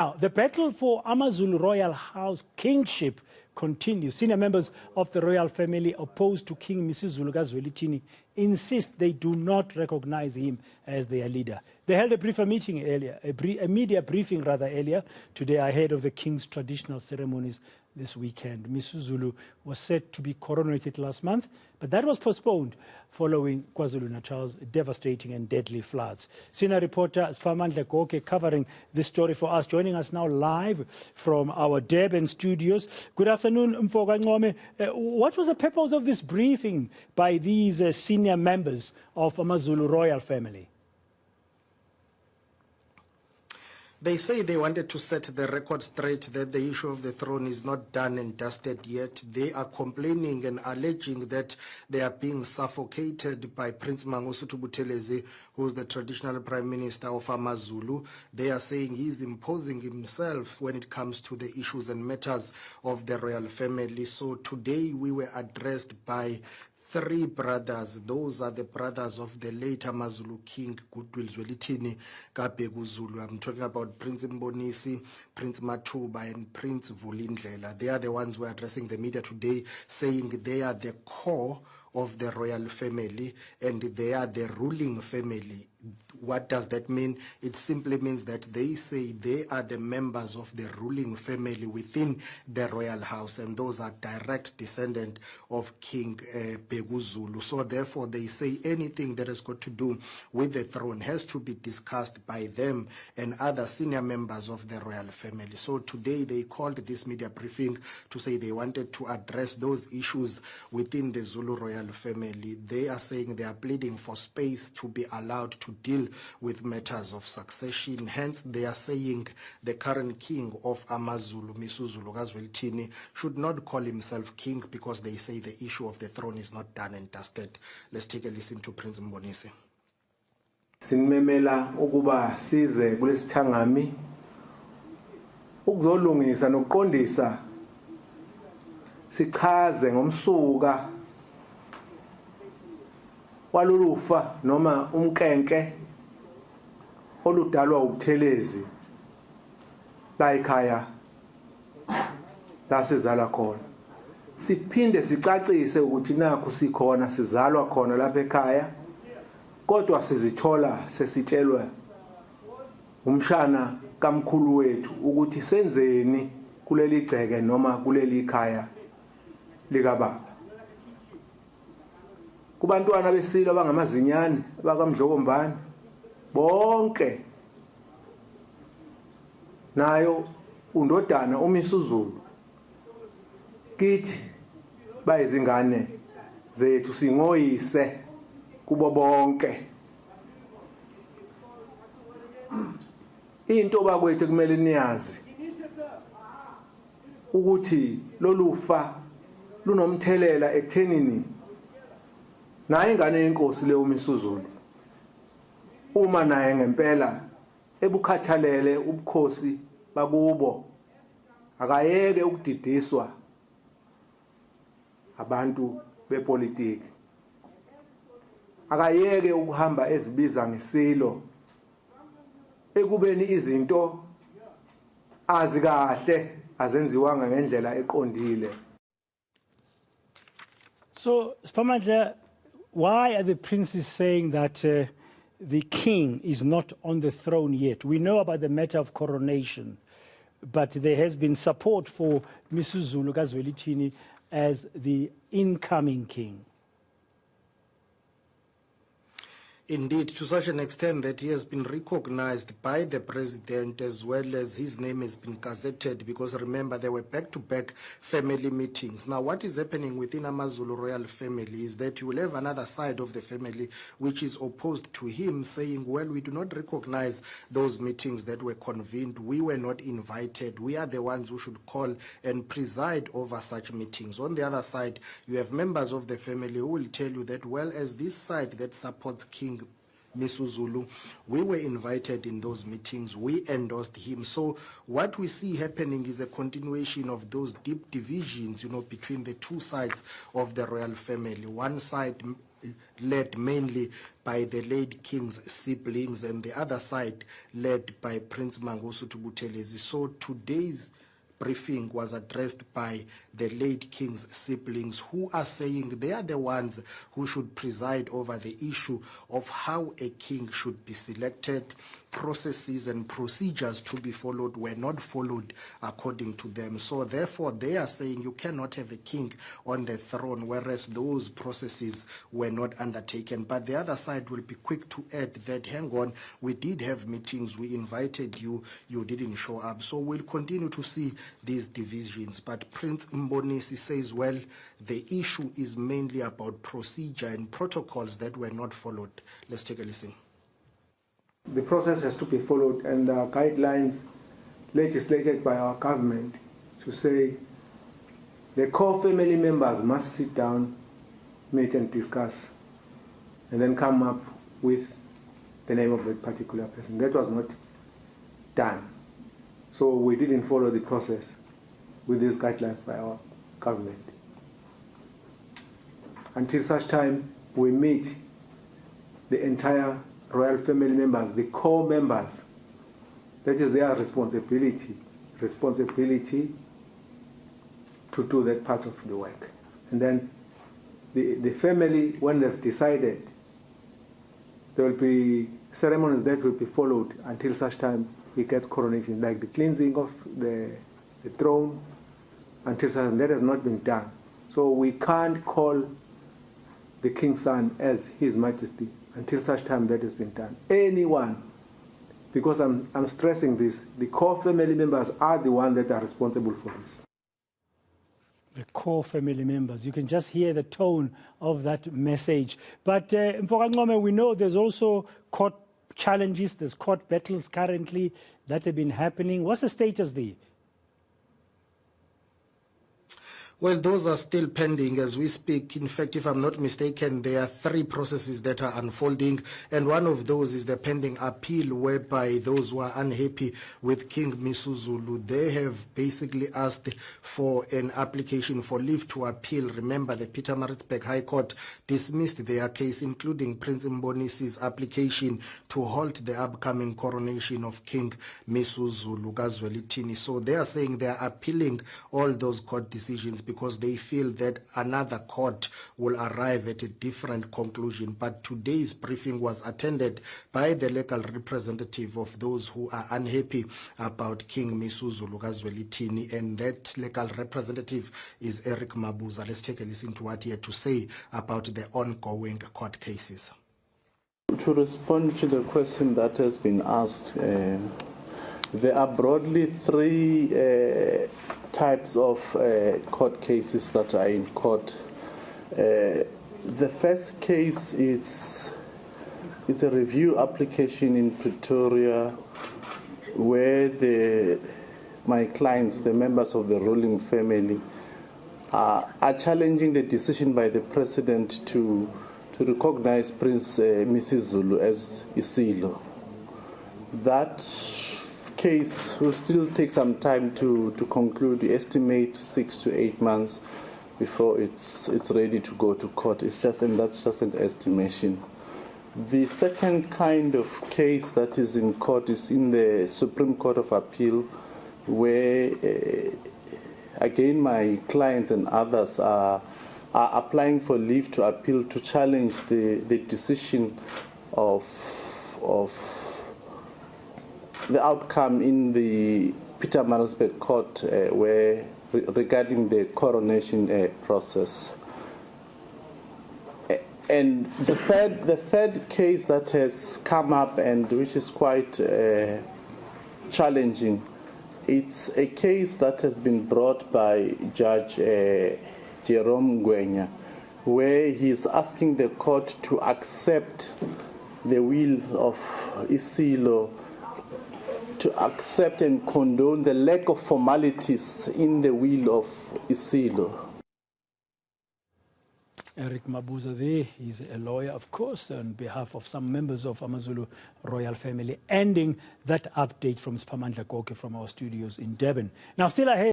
Now, the battle for AmaZulu Royal House kingship continues. Senior members of the royal family opposed to King Misuzulu Kazwelithini insist they do not recognize him as their leader. They held a media briefing earlier today ahead of the king's traditional ceremonies this weekend. Misuzulu was set to be coronated last month, but that was postponed following KwaZulu-Natal's devastating and deadly floods. Senior reporter Siphamandla Goge covering this story for us, joining us now live from our Durban studios. Good afternoon, Mfoka Ncome. What was the purpose of this briefing by these senior members of AmaZulu Royal family? They say they wanted to set the record straight that the issue of the throne is not done and dusted yet. They are complaining and alleging that they are being suffocated by Prince Mangosuthu Buthelezi, who is the traditional prime minister of AmaZulu. They are saying he is imposing himself when it comes to the issues and matters of the royal family. So today we were addressed by three brothers. Those are the brothers of the late AmaZulu King Goodwill Zwelithini Kabhekuzulu. I'm talking about Prince Mbonisi, Prince Matuba, and Prince Vulindlela. They are the ones who are addressing the media today, saying they are the core of the royal family and they are the ruling family. What does that mean? It simply means that they say they are the members of the ruling family within the royal house, and those are direct descendant of King Bhekuzulu. So therefore they say anything that has got to do with the throne has to be discussed by them and other senior members of the royal family. So today they called this media briefing to say they wanted to address those issues within the Zulu royal family. They are saying they are pleading for space to be allowed to deal with matters of succession. Hence, they are saying the current king of AmaZulu, Misuzulu Kazwelithini, should not call himself king because they say the issue of the throne is not done and dusted. Let's take a listen to Prince Mbonisi. Sinmemela ukuba size kulesithangami ukuzolungisa nokuqondisa sichaze ngomsuka walulufa noma umkenke oludalwa ubuthelezi la ekhaya la sizalwa khona. Siphinde sicacise ukuthi nakho sikhona sizalwa khona lapha ekhaya, kodwa sizithola sesitshelwe umshana kamkhulu wethu ukuthi senzeni kuleli gceke noma kuleli khaya lika baba. Kubantwana besilo abangamazinyane abakamdlokombani bonke nayo undodana uMisuzulu kithi bayizingane zethu singoyise kubo bonke. Into bakwethu kumele niyazi ukuthi lolufa lunomthelela ekuthenini naye ingane yenkosi le uMisuzulu uma naye ngempela ebukhathalele ubukhosi bakubo akayeke ukudidiswa abantu bepolitiki, akayeke ukuhamba ezibiza ngesilo ekubeni izinto azikahle azenziwanga ngendlela eqondile. So Siphamandla, why are the princes saying that the king is not on the throne yet? We know about the matter of coronation, but there has been support for Misuzulu Kazwelithini as the incoming king. Indeed, to such an extent that he has been recognized by the president as well as his name has been gazetted, because remember, there were back-to-back family meetings. Now, what is happening within AmaZulu royal family is that you will have another side of the family which is opposed to him, saying, well, we do not recognize those meetings that were convened. We were not invited. We are the ones who should call and preside over such meetings. On the other side, you have members of the family who will tell you that, well, as this side that supports King Misuzulu, we were invited in those meetings, we endorsed him. So what we see happening is a continuation of those deep divisions, between the two sides of the royal family. One side led mainly by the late king's siblings, and the other side led by Prince Mangosuthu Buthelezi. So today's briefing was addressed by the late king's siblings, who are saying they are the ones who should preside over the issue of how a king should be selected. Processes and procedures to be followed were not followed according to them. So therefore they are saying you cannot have a king on the throne, whereas those processes were not undertaken. But the other side will be quick to add that, hang on, we did have meetings, we invited you, you didn't show up. So we'll continue to see these divisions. But Prince Mbonisi says, well, the issue is mainly about procedure and protocols that were not followed. Let's take a listen. The process has to be followed, and there are guidelines legislated by our government to say the core family members must sit down, meet and discuss, and then come up with the name of a particular person. That was not done. So we didn't follow the process with these guidelines by our government. Until such time we meet the entire royal family members, the core members, that is their responsibility to do that part of the work. And then the family, when they've decided, there will be ceremonies that will be followed until such time he gets coronation, like the cleansing of the throne, until such time that has not been done. So we can't call the king's son as His Majesty until such time that has been done. Anyone, because I'm stressing this, the core family members are the ones that are responsible for this. The core family members. You can just hear the tone of that message. But Mfokangome, we know there's also court challenges, there's court battles currently that have been happening. What's the status there? Well, those are still pending as we speak. In fact, if I'm not mistaken, there are 3 processes that are unfolding, and one of those is the pending appeal, whereby those who are unhappy with King Misuzulu, they have basically asked for an application for leave to appeal. Remember, the Pietermaritzburg High Court dismissed their case, including Prince Mbonisi's application to halt the upcoming coronation of King Misuzulu Gazwelithini. So they are saying they are appealing all those court decisions, because they feel that another court will arrive at a different conclusion. But today's briefing was attended by the legal representative of those who are unhappy about King Misuzulu Gazwelithini, and that legal representative is Eric Mabuza. Let's take a listen to what he had to say about the ongoing court cases. To respond to the question that has been asked, there are broadly 3 types of court cases that are in court. The first case is a review application in Pretoria, where my clients, the members of the ruling family, are challenging the decision by the president to recognize Prince Misuzulu as Isilo. That case will still take some time to conclude. We estimate 6 to 8 months before it's ready to go to court. That's just an estimation. The second kind of case that is in court is in the Supreme Court of Appeal, where again my clients and others are applying for leave to appeal to challenge the decision of the outcome in the Pietermaritzburg Court where regarding the coronation process. And the third case that has come up, and which is quite challenging, it's a case that has been brought by Judge Jerome Ngwenya, where he is asking the court to accept the will of Isilo, to accept and condone the lack of formalities in the will of Isilo. Eric Mabuza there, he's a lawyer, of course, on behalf of some members of AmaZulu Royal Family, ending that update from Siphamandla Goge from our studios in Durban. Now, still ahead.